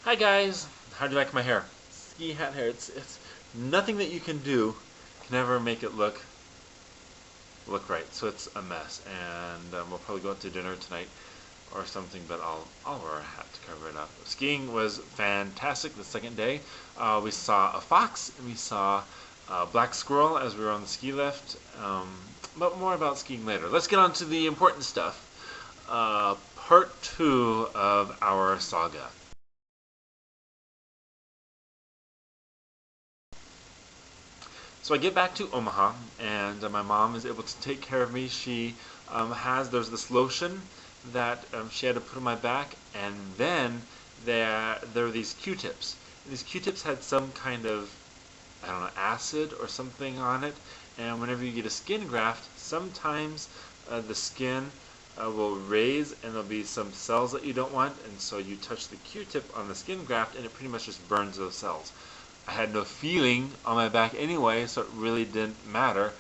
Hi guys, how do you like my hair? Ski hat hair. It's nothing that you can do can ever make it look right. So it's a mess, and we'll probably go out to dinner tonight or something. But I'll wear a hat to cover it up. Skiing was fantastic. The second day, we saw a fox and we saw a black squirrel as we were on the ski lift. But more about skiing later. Let's get on to the important stuff. Part two of our saga. So I get back to Omaha, and my mom is able to take care of me. She there's this lotion that she had to put on my back, and then there are these Q-tips. These Q-tips had some kind of, I don't know, acid or something on it, and whenever you get a skin graft, sometimes the skin will raise and there'll be some cells that you don't want, and so you touch the Q-tip on the skin graft and it pretty much just burns those cells. I had no feeling on my back anyway, so it really didn't matter.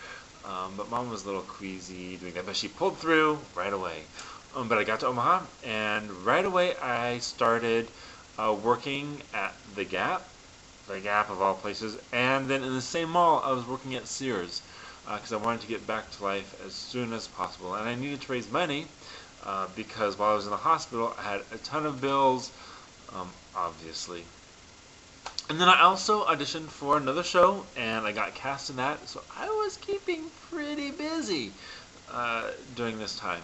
But mom was a little queasy doing that, but she pulled through right away. But I got to Omaha, and right away I started working at the Gap of all places, and then in the same mall I was working at Sears because I wanted to get back to life as soon as possible, and I needed to raise money because while I was in the hospital I had a ton of bills, obviously. And then I also auditioned for another show, and I got cast in that, so I was keeping pretty busy during this time.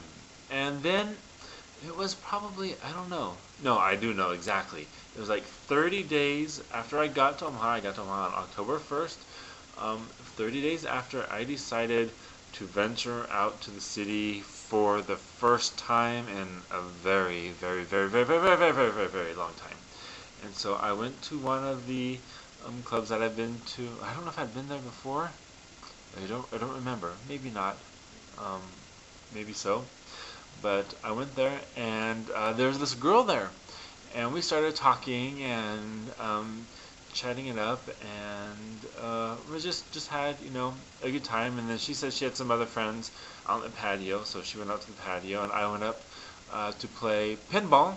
And then it was probably, I don't know. No, I do know exactly. It was like 30 days after I got to Omaha. I got to Omaha on October 1st. 30 days after I decided to venture out to the city for the first time in a very, very, very, very, very, very, very, very, very, very long time. And so I went to one of the clubs that I've been to. I don't know if I'd been there before. I don't remember. Maybe not. Um, Maybe so. But I went there, and there was this girl there, and we started talking and chatting it up, and we just had a good time. And then she said she had some other friends out in the patio, so she went out to the patio, and I went up to play pinball.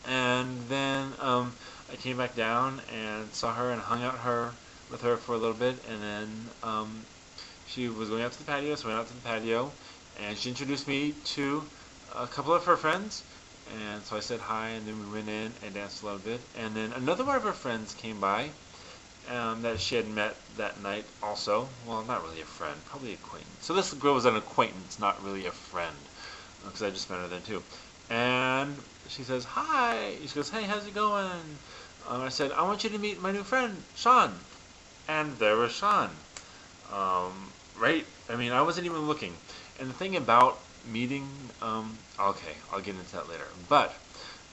And then I came back down and saw her and hung out her with her for a little bit, and then she was going out to the patio, so I went out to the patio, and she introduced me to a couple of her friends, and so I said hi, and then we went in and danced a little bit, and then another one of her friends came by that she had met that night also. Well, not really a friend, probably acquaintance. So this girl was an acquaintance, not really a friend, because I just met her then too. And she says, hi. She goes, hey, how's it going? I said, I want you to meet my new friend, Sean. And there was Sean. Right? I mean, I wasn't even looking. And the thing about meeting, okay, I'll get into that later. But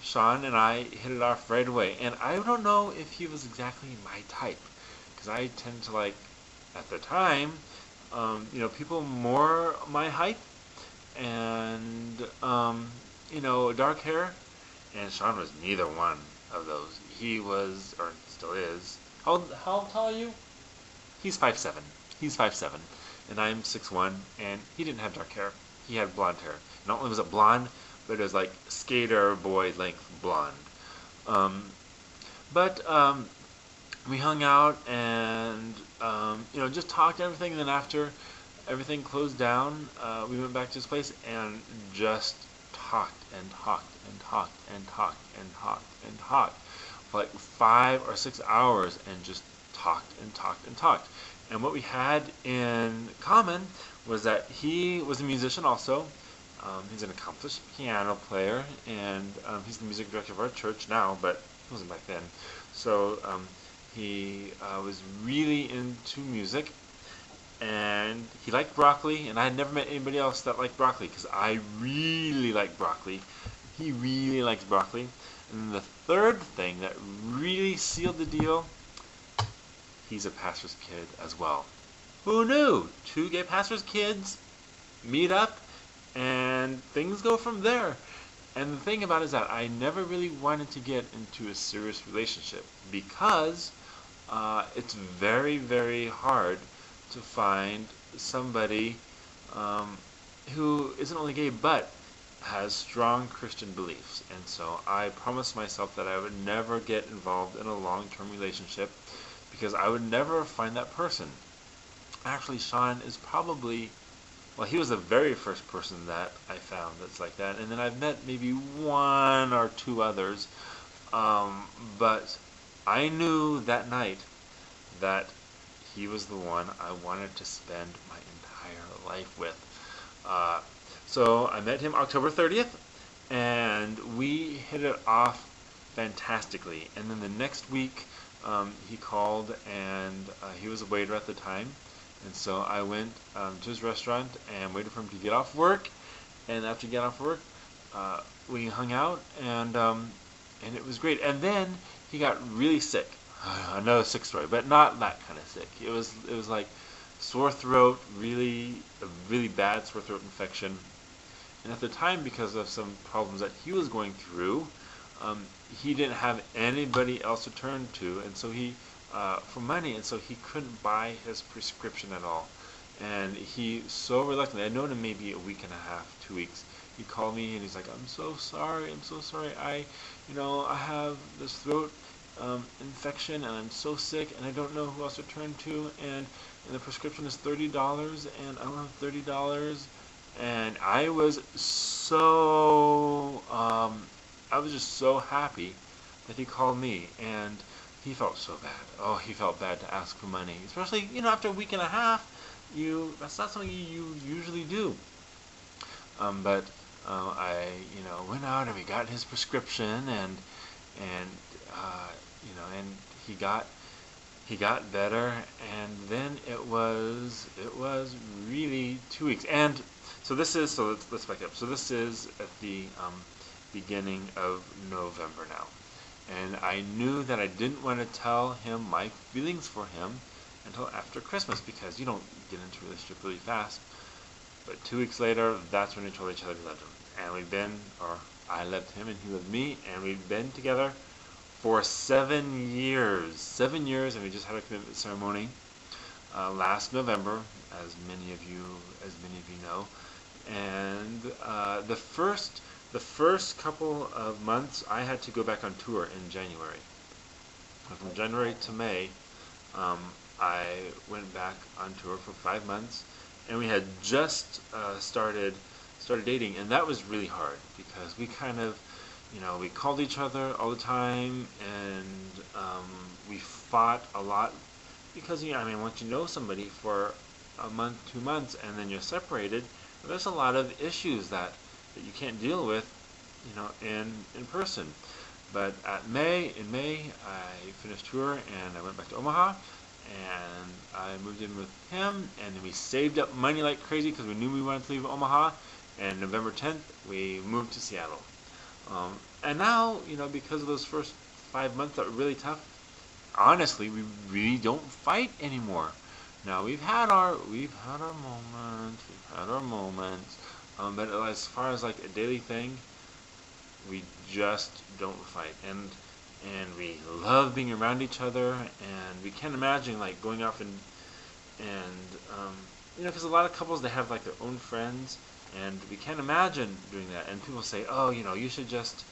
Sean and I hit it off right away. And I don't know if he was exactly my type. Because I tend to like, at the time, people more my height. And dark hair, and Sean was neither one of those. He was, or still is. How tall are you? He's 5'7". He's 5'7", and I'm 6'1", and he didn't have dark hair. He had blonde hair. Not only was it blonde, but it was like skater boy length blonde. Um, but we hung out and just talked everything. And then after everything closed down, we went back to his place and just talked and talked and talked and talked and talked and talked for like 5 or 6 hours and just talked and talked and talked. And what we had in common was that he was a musician also. He's an accomplished piano player, and he's the music director of our church now, but he wasn't back then. So he was really into music, and he liked broccoli, and I had never met anybody else that liked broccoli because I really like broccoli. He really likes broccoli. And the third thing that really sealed the deal, he's a pastor's kid as well. Who knew? Two gay pastor's kids meet up, and things go from there. And the thing about it is that I never really wanted to get into a serious relationship because it's very, very hard to find somebody who isn't only gay but has strong Christian beliefs, and so I promised myself that I would never get involved in a long-term relationship because I would never find that person. Actually, Sean is probably, well, he was the very first person that I found that's like that, and then I've met maybe one or two others, but I knew that night that he was the one I wanted to spend my entire life with. Uh, so I met him October 30th, and we hit it off fantastically. And then the next week, he called, and he was a waiter at the time. And so I went to his restaurant and waited for him to get off work. And after he got off work, we hung out, and it was great. And then he got really sick. Another sick story, but not that kind of sick. It was like sore throat, a really bad sore throat infection. And at the time, because of some problems that he was going through, he didn't have anybody else to turn to, and so he for money, and so he couldn't buy his prescription at all. And he so reluctantly, I'd known him maybe a week and a half, 2 weeks. He called me and he's like, I'm so sorry. I have this throat infection, and I'm so sick, and I don't know who else to turn to, and the prescription is $30, and I don't have $30, and I was just so happy that he called me, and he felt so bad. Oh, he felt bad to ask for money, especially after a week and a half. That's not something you usually do. But I went out and we got his prescription, and he got better, and then it was really 2 weeks. And so let's back up. So this is at the beginning of November now, and I knew that I didn't want to tell him my feelings for him until after Christmas, because you don't get into a relationship really fast. But 2 weeks later, that's when we told each other we loved him, and I loved him and he loved me, and we've been together for 7 years. 7 years, and we just had a commitment ceremony last November, as many of you know. And the first couple of months, I had to go back on tour in January. From January to May, I went back on tour for 5 months, and we had just started dating, and that was really hard because we kind of, we called each other all the time, and we fought a lot because once you know somebody for a month, 2 months, and then you're separated, there's a lot of issues that you can't deal with, in person. But in May, I finished tour and I went back to Omaha, and I moved in with him, and then we saved up money like crazy because we knew we wanted to leave Omaha. And November 10th, we moved to Seattle. And now, because of those first 5 months that were really tough, honestly, we really don't fight anymore. Now we've had our moments, but as far as like a daily thing, we just don't fight, and we love being around each other, and we can't imagine like going off and because a lot of couples, they have like their own friends, and we can't imagine doing that. And people say, oh, you should just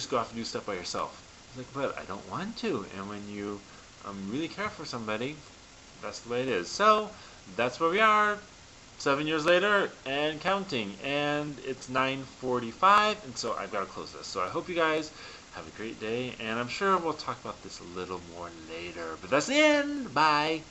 go off and do stuff by yourself. It's like, but I don't want to. And when you really care for somebody, that's the way it is. So that's where we are, 7 years later and counting. And it's 9:45, and so I've got to close this. So I hope you guys have a great day, and I'm sure we'll talk about this a little more later. But that's the end. Bye.